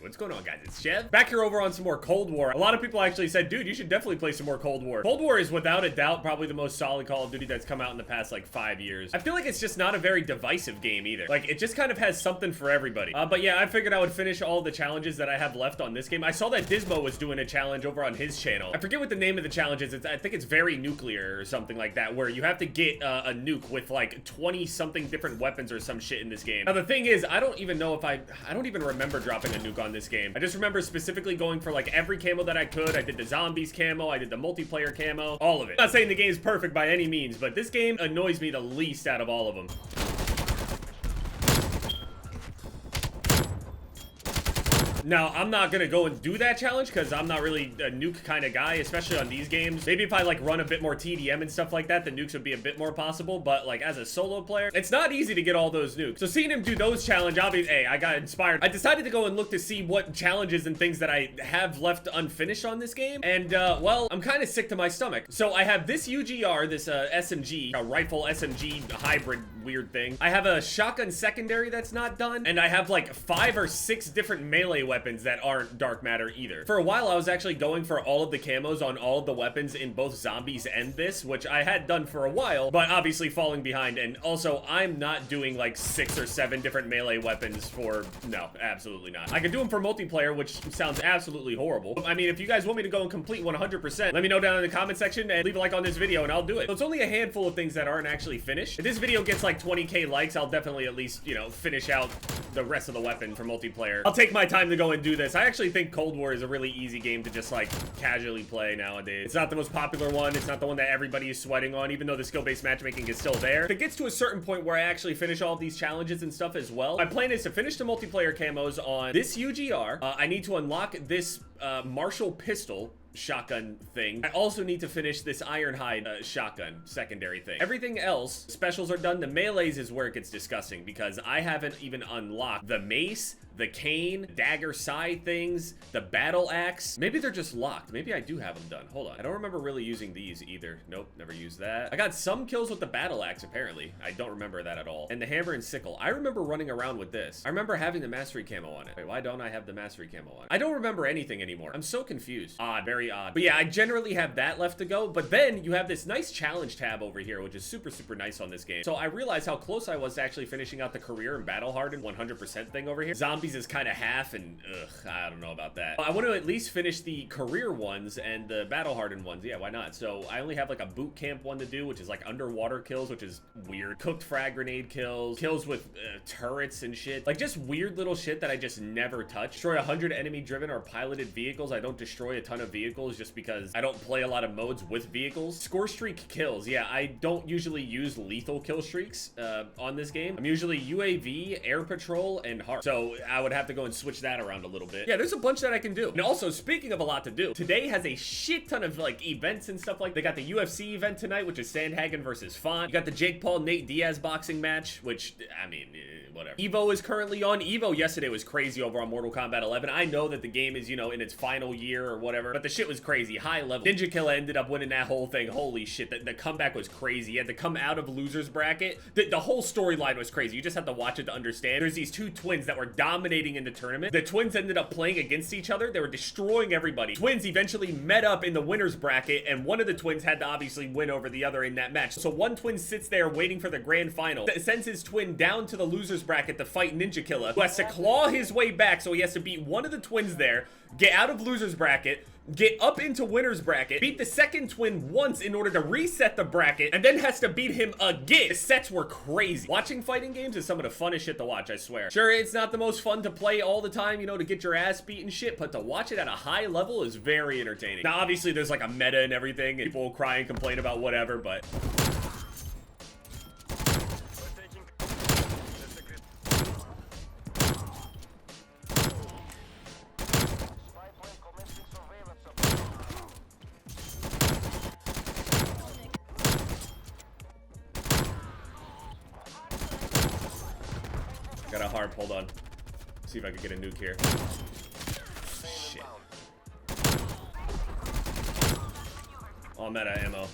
What's going on, guys? It's Chev. Back here over on some more Cold War. A lot of people actually said, dude, you should definitely play some more Cold War. Cold War is without a doubt probably the most solid Call of Duty that's come out in the past like 5 years. I feel like it's just not a very divisive game either. Like, it just kind of has something for everybody. But yeah, I figured I would finish all the challenges that I have left on this game. I saw that Dismo was doing a challenge over on his channel. I forget what the name of the challenge is. I think it's Very Nuclear or something like that, where you have to get a nuke with like 20-something different weapons or some shit in this game. Now, the thing is, I don't even know if I don't even remember dropping a nuke on this game. I just remember specifically going for like every camo that I could. I did the zombies camo, I did the multiplayer camo, all of it. I'm not saying the game's perfect by any means, but this game annoys me the least out of all of them. Now, I'm not gonna go and do that challenge because I'm not really a nuke kind of guy, especially on these games. Maybe if I like run a bit more TDM and stuff like that, the nukes would be a bit more possible, but like as a solo player, it's not easy to get all those nukes. So seeing him do those challenges, obviously, hey, I got inspired. I decided to go and look to see what challenges and things that I have left unfinished on this game, and well, I'm kind of sick to my stomach. So I have this UGR, this SMG, a rifle SMG hybrid weird thing. I have a shotgun secondary that's not done, and I have like 5 or 6 different melee weapons that aren't dark matter either. For a while, I was actually going for all of the camos on all of the weapons in both zombies and this, which I had done for a while, but obviously falling behind. And also, I'm not doing like 6 or 7 different melee weapons for, no, absolutely not. I could do them for multiplayer, which sounds absolutely horrible. I mean, if you guys want me to go and complete 100%, let me know down in the comment section and leave a like on this video and I'll do it. So it's only a handful of things that aren't actually finished. If this video gets like 20K likes, I'll definitely at least, you know, finish out the rest of the weapon for multiplayer. I'll take my time to go and do this. I actually think Cold War is a really easy game to just like casually play nowadays. It's not the most popular one. It's not the one that everybody is sweating on, even though the skill-based matchmaking is still there. If it gets to a certain point where I actually finish all of these challenges and stuff as well, my plan is to finish the multiplayer camos on this UGR. I need to unlock this Marshall pistol shotgun thing. I also need to finish this Ironhide shotgun secondary thing. Everything else, specials are done. The melees is where it gets disgusting because I haven't even unlocked the mace, the cane, dagger side things, the battle axe. Maybe they're just locked. Maybe I do have them done. Hold on. I don't remember really using these either. Nope, never used that. I got some kills with the battle axe apparently. I don't remember that at all. And the hammer and sickle. I remember running around with this. I remember having the mastery camo on it. Wait, why don't I have the mastery camo on it? I don't remember anything anymore. I'm so confused. Odd, very odd. But yeah, I generally have that left to go. But then you have this nice challenge tab over here, which is super, super nice on this game. So I realized how close I was to actually finishing out the career and battle hardened 100% thing over here. Zombies is kind of half, and ugh, I don't know about that. I want to at least finish the career ones and the battle hardened ones. Yeah, why not? So I only have like a boot camp one to do, which is like underwater kills, which is weird. Cooked frag grenade kills, kills with turrets and shit. Like just weird little shit that I just never touch. Destroy 100 enemy driven or piloted vehicles. I don't destroy a ton of vehicles just because I don't play a lot of modes with vehicles. Score streak kills. Yeah, I don't usually use lethal kill streaks on this game. I'm usually UAV, air patrol, and hard. So I would have to go and switch that around a little bit. Yeah, there's a bunch that I can do. And also, speaking of a lot to do, today has a shit ton of like events and stuff like they got the UFC event tonight, which is Sandhagen versus Font. You got the Jake Paul Nate Diaz boxing match, which I mean, whatever. Evo is currently on. Evo yesterday was crazy over on Mortal Kombat 11. I know that the game is, you know, in its final year or whatever, but the shit was crazy. High level. Ninja Killa ended up winning that whole thing. Holy shit, the comeback was crazy. He had to come out of loser's bracket. The whole storyline was crazy. You just have to watch it to understand. There's these two twins that were dominating in the tournament. The twins ended up playing against each other. They were destroying everybody. Twins eventually met up in the winner's bracket, and one of the twins had to obviously win over the other in that match. So one twin sits there waiting for the grand final, sends his twin down to the loser's bracket to fight Ninja Killa, who has to claw his way back, so he has to beat one of the twins there, get out of loser's bracket, get up into winner's bracket, beat the second twin once in order to reset the bracket, and then has to beat him again. The sets were crazy. Watching fighting games is some of the funnest shit to watch, I swear. Sure, it's not the most fun to play all the time, you know, to get your ass beat and shit, but to watch it at a high level is very entertaining. Now, obviously, there's like a meta and everything, and people will cry and complain about whatever, but... Got a harp, hold on. See if I can get a nuke here. Shit. All meta ammo.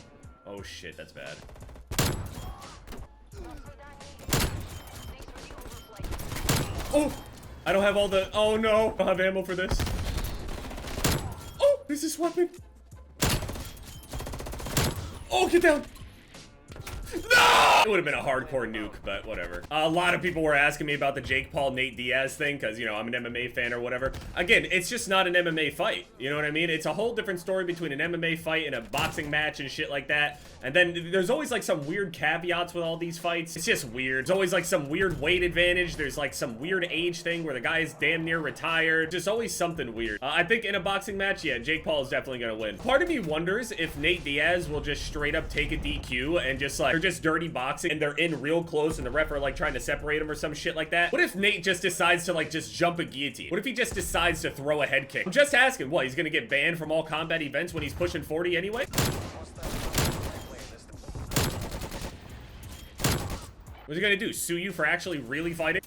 Oh shit, that's bad. Oh! I don't have all the, oh no, I don't have ammo for this. Oh, there's this weapon. Oh, get down. No! It would have been a hardcore nuke, but whatever. A lot of people were asking me about the Jake Paul, Nate Diaz thing, because, you know, I'm an MMA fan or whatever. Again, it's just not an MMA fight. You know what I mean? It's a whole different story between an MMA fight and a boxing match and shit like that. And then there's always, like, some weird caveats with all these fights. It's just weird. There's always, like, some weird weight advantage. There's, like, some weird age thing where the guy is damn near retired. Just always something weird. I think in a boxing match, yeah, Jake Paul is definitely gonna win. Part of me wonders if Nate Diaz will just straight up take a DQ and just, like, just dirty boxing and they're in real close and the ref are like trying to separate him or some shit like that. What if Nate just decides to like just jump a guillotine? What if he just decides to throw a head kick? I'm just asking, what, he's gonna get banned from all combat events when he's pushing 40 anyway? What's he gonna do? Sue you for actually really fighting?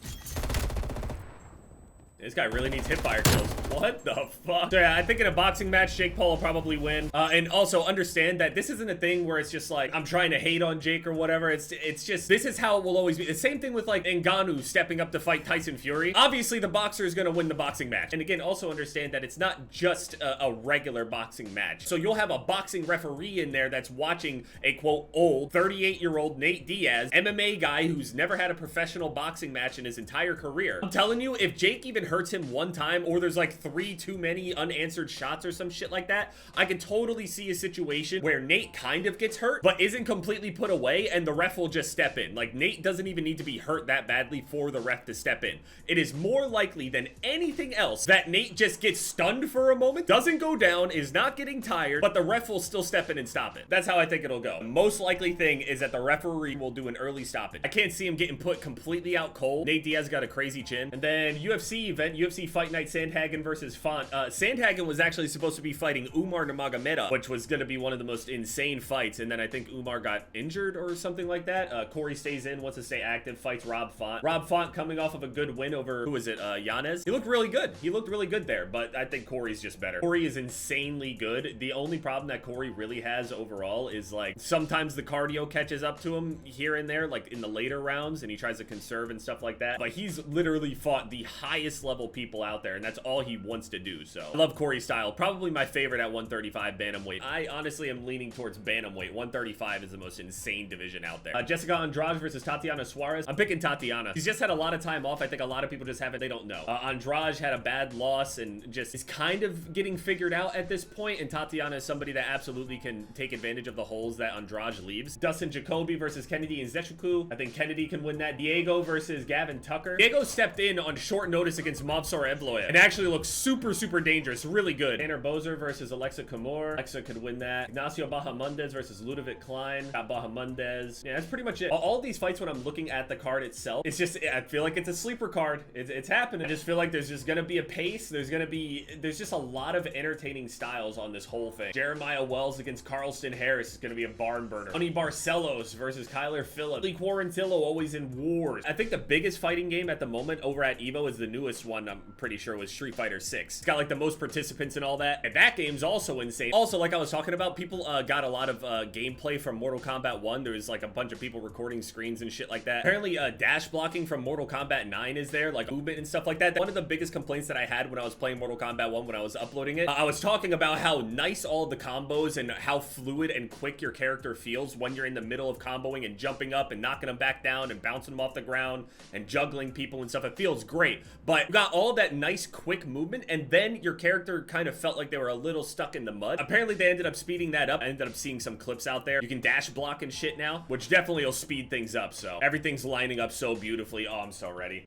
This guy really needs hipfire kills. What the fuck? So yeah, I think in a boxing match, Jake Paul will probably win. And also understand that this isn't a thing where it's just like, I'm trying to hate on Jake or whatever. It's just, this is how it will always be. The same thing with like Ngannou stepping up to fight Tyson Fury. Obviously, the boxer is gonna win the boxing match. And again, also understand that it's not just a regular boxing match. So you'll have a boxing referee in there that's watching a quote old 38-year-old Nate Diaz, MMA guy who's never had a professional boxing match in his entire career. I'm telling you, if Jake even hurts him one time or there's like 3 too many unanswered shots or some shit like that, I could totally see a situation where Nate kind of gets hurt but isn't completely put away and the ref will just step in. Like Nate doesn't even need to be hurt that badly for the ref to step in. It is more likely than anything else that Nate just gets stunned for a moment, doesn't go down, is not getting tired, but the ref will still step in and stop it. That's how I think it'll go. The most likely thing is that the referee will do an early stoppage. I can't see him getting put completely out cold. Nate Diaz got a crazy chin. And then UFC event, UFC Fight Night Sandhagen versus Font. Sandhagen was actually supposed to be fighting Umar Nurmagomedov, which was going to be one of the most insane fights, and then I think Umar got injured or something like that. Corey stays in, wants to stay active, fights Rob Font. Rob Font coming off of a good win over, who was it, Yanez? He looked really good. He looked really good there, but I think Corey's just better. Corey is insanely good. The only problem that Corey really has overall is like, sometimes the cardio catches up to him here and there, like in the later rounds, and he tries to conserve and stuff like that, but he's literally fought the highest level people out there, and that's all he wants to do. So I love Corey's style. Probably my favorite at 135 bantamweight. I honestly am leaning towards bantamweight. 135 is the most insane division out there. Jessica Andrade versus Tatiana Suarez. I'm picking Tatiana. She's just had a lot of time off. I think a lot of people just haven't, they don't know. Andrade had a bad loss and just is kind of getting figured out at this point, and Tatiana is somebody that absolutely can take advantage of the holes that Andrade leaves. Dustin Jacoby versus Kennedy Nzechukwu. I think Kennedy can win that. Diego versus Gavin Tucker. Diego stepped in on short notice against Movsar Evloev and actually looks super dangerous, really good. Tanner Bozer versus Alexa Kamur. Alexa could win that. Ignacio Bahamondes versus Ludovic Klein. Got Bahamondes. Yeah, that's pretty much it. All these fights, when I'm looking at the card itself, it's just, I feel like it's a sleeper card. It's happening. I just feel like there's just gonna be a pace. There's just a lot of entertaining styles on this whole thing. Jeremiah Wells against Carlston Harris is gonna be a barn burner. Tony Barcelos versus Kyler Phillips. Lee Quarantillo always in wars. I think the biggest fighting game at the moment over at EVO is the newest one, I'm pretty sure, was Street Fighter 6. It's got like the most participants and all that, and that game's also insane. Also, like I was talking about, people got a lot of gameplay from Mortal Kombat 1. There was like a bunch of people recording screens and shit like that. Apparently dash blocking from Mortal Kombat 9 is there, like movement and stuff like that. One of the biggest complaints that I had when I was playing Mortal Kombat 1 when I was uploading it, I was talking about how nice all the combos and how fluid and quick your character feels when you're in the middle of comboing and jumping up and knocking them back down and bouncing them off the ground and juggling people and stuff. It feels great, but you got all that nice quick movement, and then your character kind of felt like they were a little stuck in the mud. Apparently they ended up speeding that up. I ended up seeing some clips out there. You can dash block and shit now, which definitely will speed things up. So everything's lining up so beautifully. Oh, I'm so ready.